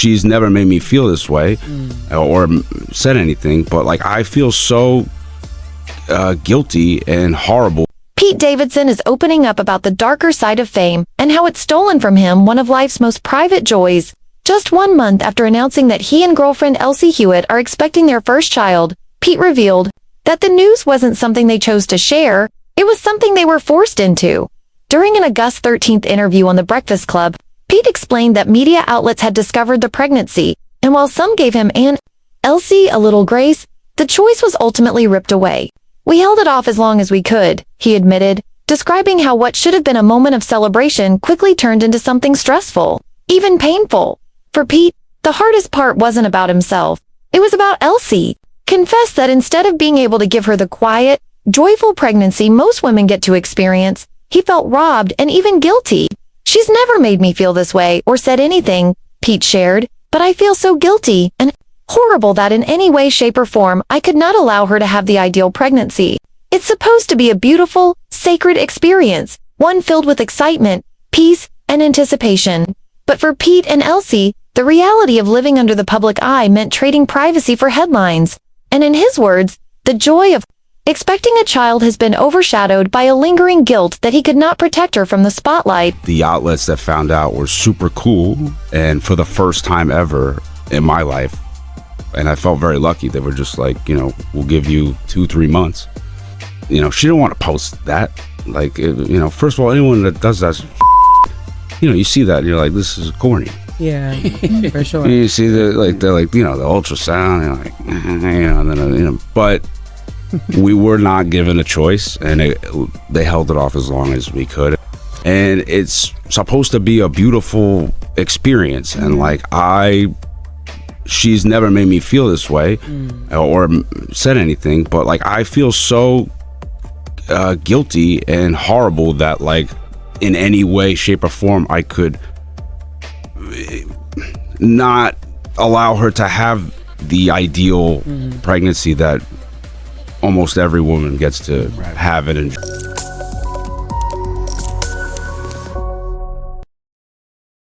she's never made me feel this way or said anything, but like I feel so guilty and horrible. Pete Davidson is opening up about the darker side of fame and how it's stolen from him one of life's most private joys. Just 1 month after announcing that he and girlfriend Elsie Hewitt are expecting their first child, Pete revealed that the news wasn't something they chose to share, it was something they were forced into. During an August 13th interview on The Breakfast Club, Pete explained that media outlets had discovered the pregnancy, and while some gave him and Elsie a little grace, the choice was ultimately ripped away. "We held it off as long as we could," he admitted, describing how what should have been a moment of celebration quickly turned into something stressful, even painful. For Pete, the hardest part wasn't about himself. It was about Elsie. Confessed that instead of being able to give her the quiet, joyful pregnancy most women get to experience, he felt robbed and even guilty. "She's never made me feel this way or said anything," Pete shared, "but I feel so guilty and horrible that in any way, shape, or form I could not allow her to have the ideal pregnancy. It's supposed to be a beautiful, sacred experience, one filled with excitement, peace, and anticipation." But for Pete and Elsie, the reality of living under the public eye meant trading privacy for headlines. And in his words, the joy of expecting a child has been overshadowed by a lingering guilt that he could not protect her from the spotlight. The outlets that found out were super cool, and for the first time ever in my life, and I felt very lucky. They were just like, we'll give you 2-3 months. She didn't want to post that. Like, first of all, anyone that does that, you see that and you're like, this is corny. Yeah, for sure. You see they're like the ultrasound, and then but we were not given a choice, and they held it off as long as we could. And it's supposed to be a beautiful experience, and she's never made me feel this way or said anything, but like I feel so guilty and horrible that like in any way, shape, or form I could not allow her to have the ideal pregnancy that almost every woman gets to have it and